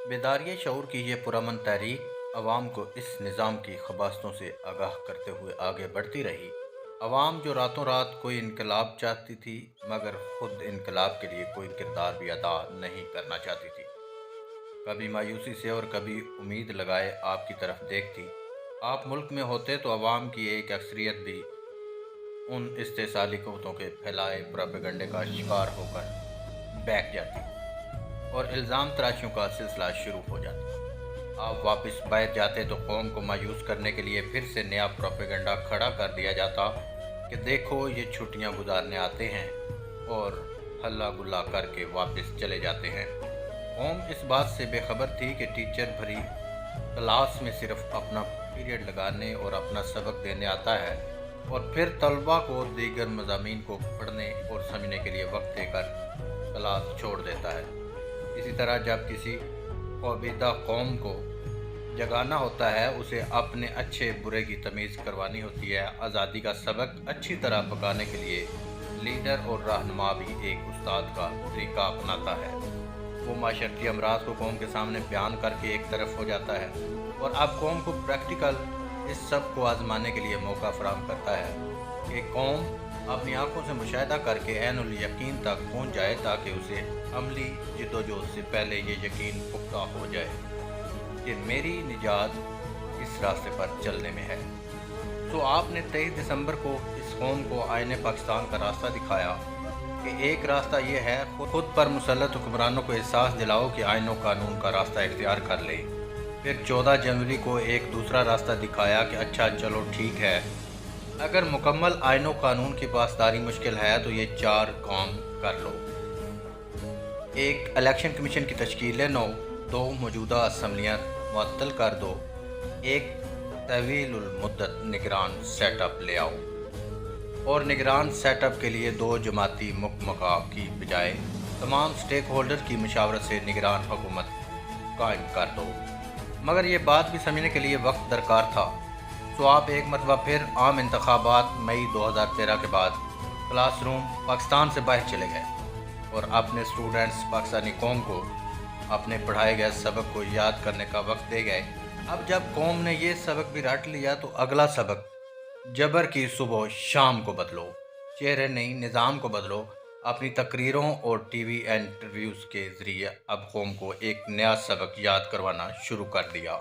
بیداری شعور کی یہ پرامن تحریک عوام کو اس نظام کی خباستوں سے آگاہ کرتے ہوئے آگے بڑھتی رہی۔ عوام جو راتوں رات کوئی انقلاب چاہتی تھی مگر خود انقلاب کے لیے کوئی کردار بھی ادا نہیں کرنا چاہتی تھی، کبھی مایوسی سے اور کبھی امید لگائے آپ کی طرف دیکھتی۔ آپ ملک میں ہوتے تو عوام کی ایک اکثریت بھی ان استحصالی قوتوں کے پھیلائے پروپیگنڈے کا شکار ہو کر بیٹھ جاتی اور الزام تراشیوں کا سلسلہ شروع ہو جاتا۔ آپ واپس بیٹھ جاتے تو قوم کو مایوس کرنے کے لیے پھر سے نیا پروپیگنڈا کھڑا کر دیا جاتا کہ دیکھو یہ چھٹیاں گزارنے آتے ہیں اور ہلا گلا کر کے واپس چلے جاتے ہیں۔ قوم اس بات سے بے خبر تھی کہ ٹیچر بھری کلاس میں صرف اپنا پیریڈ لگانے اور اپنا سبق دینے آتا ہے اور پھر طلباء کو دیگر مضامین کو پڑھنے اور سمجھنے کے لیے وقت دے کر کلاس چھوڑ دیتا ہے۔ اسی طرح جب کسی خوابیدہ قوم کو جگانا ہوتا ہے، اسے اپنے اچھے برے کی تمیز کروانی ہوتی ہے، آزادی کا سبق اچھی طرح پکانے کے لیے لیڈر اور رہنما بھی ایک استاد کا طریقہ اپناتا ہے۔ وہ معاشرتی امراض کو قوم کے سامنے بیان کر کے ایک طرف ہو جاتا ہے اور اب قوم کو پریکٹیکل اس سب کو آزمانے کے لیے موقع فراہم کرتا ہے کہ قوم اپنی آنکھوں سے مشاہدہ کر کے عین الیقین تک پہنچ جائے تاکہ اسے عملی جدوجہد سے پہلے یہ یقین پختہ ہو جائے کہ میری نجات اس راستے پر چلنے میں ہے۔ تو آپ نے 23 دسمبر کو اس قوم کو آئین پاکستان کا راستہ دکھایا کہ ایک راستہ یہ ہے خود پر مسلط حکمرانوں کو احساس دلاؤ کہ آئین و قانون کا راستہ اختیار کر لے۔ پھر 14 جنوری کو ایک دوسرا راستہ دکھایا کہ اچھا چلو ٹھیک ہے، اگر مکمل آئین و قانون کی پاسداری مشکل ہے تو یہ 4 کام کر لو۔ ایک الیکشن کمیشن کی تشکیل نو، 2 موجودہ اسمبلیاں معطل کر دو، ایک طویل المدت نگران سیٹ اپ لے آؤ اور نگران سیٹ اپ کے لیے 2 جماعتی مکمکا کی بجائے تمام سٹیک ہولڈر کی مشاورت سے نگران حکومت قائم کر دو۔ مگر یہ بات بھی سمجھنے کے لیے وقت درکار تھا، تو آپ ایک مرتبہ پھر عام انتخابات مئی 2013 کے بعد کلاس روم پاکستان سے باہر چلے گئے اور اپنے اسٹوڈنٹس پاکستانی قوم کو اپنے پڑھائے گئے سبق کو یاد کرنے کا وقت دے گئے۔ اب جب قوم نے یہ سبق بھی رٹ لیا تو اگلا سبق جبر کی صبح شام کو بدلو، چہرے نہیں نظام کو بدلو۔ اپنی تقریروں اور ٹی وی انٹرویوز کے ذریعے اب قوم کو ایک نیا سبق یاد کروانا شروع کر دیا۔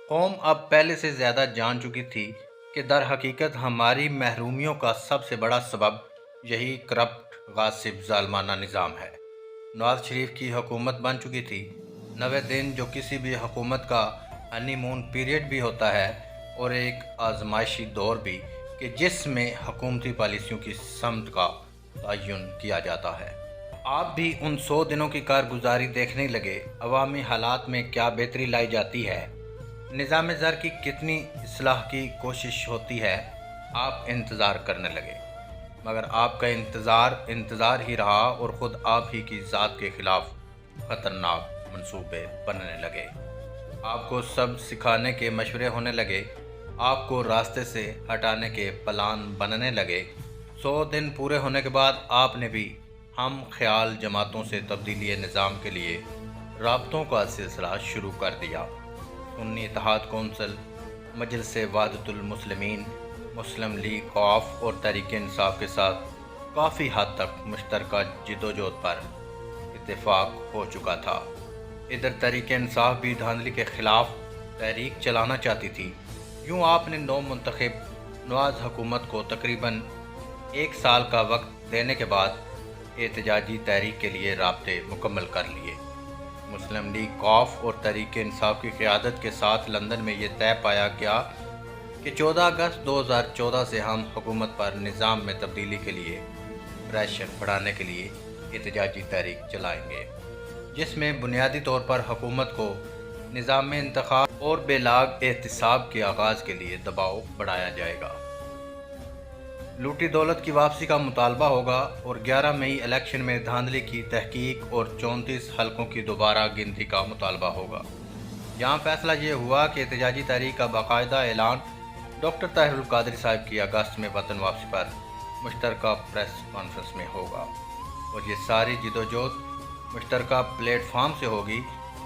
قوم اب پہلے سے زیادہ جان چکی تھی کہ در حقیقت ہماری محرومیوں کا سب سے بڑا سبب یہی کرپٹ غاصب ظالمانہ نظام ہے۔ نواز شریف کی حکومت بن چکی تھی۔ 90 دن جو کسی بھی حکومت کا ہنی مون پیریڈ بھی ہوتا ہے اور ایک آزمائشی دور بھی کہ جس میں حکومتی پالیسیوں کی سمت کا تعین کیا جاتا ہے۔ آپ بھی ان 100 دنوں کی کارگزاری دیکھنے لگے، عوامی حالات میں کیا بہتری لائی جاتی ہے، نظام زر کی کتنی اصلاح کی کوشش ہوتی ہے۔ آپ انتظار کرنے لگے، مگر آپ کا انتظار ہی رہا اور خود آپ ہی کی ذات کے خلاف خطرناک منصوبے بننے لگے۔ آپ کو سب سکھانے کے مشورے ہونے لگے، آپ کو راستے سے ہٹانے کے پلان بننے لگے۔ 100 دن پورے ہونے کے بعد آپ نے بھی ہم خیال جماعتوں سے تبدیلی نظام کے لیے رابطوں کا سلسلہ شروع کر دیا۔ سنی اتحاد کونسل، مجلس وحدت المسلمین، مسلم لیگ خوف اور تحریک انصاف کے ساتھ کافی حد تک مشترکہ جدوجہد پر اتفاق ہو چکا تھا۔ ادھر تحریک انصاف بھی دھاندلی کے خلاف تحریک چلانا چاہتی تھی۔ یوں آپ نے نو منتخب نواز حکومت کو تقریباً 1 سال کا وقت دینے کے بعد احتجاجی تحریک کے لیے رابطے مکمل کر لیے۔ مسلم لیگ خوف اور تحریک انصاف کی قیادت کے ساتھ لندن میں یہ طے پایا گیا کہ 14 اگست 2014 سے ہم حکومت پر نظام میں تبدیلی کے لیے پریشر بڑھانے کے لیے احتجاجی تحریک چلائیں گے، جس میں بنیادی طور پر حکومت کو نظام میں انتخاب اور بے لاگ احتساب کے آغاز کے لیے دباؤ بڑھایا جائے گا۔ لوٹی دولت کی واپسی کا مطالبہ ہوگا اور 11 مئی الیکشن میں دھاندلی کی تحقیق اور 34 حلقوں کی دوبارہ گنتی کا مطالبہ ہوگا۔ یہاں فیصلہ یہ ہوا کہ احتجاجی تحریک کا باقاعدہ اعلان ڈاکٹر طاہر القادری صاحب کی اگست میں وطن واپسی پر مشترکہ پریس کانفرنس میں ہوگا اور یہ ساری جدوجہد مشترکہ پلیٹ فارم سے ہوگی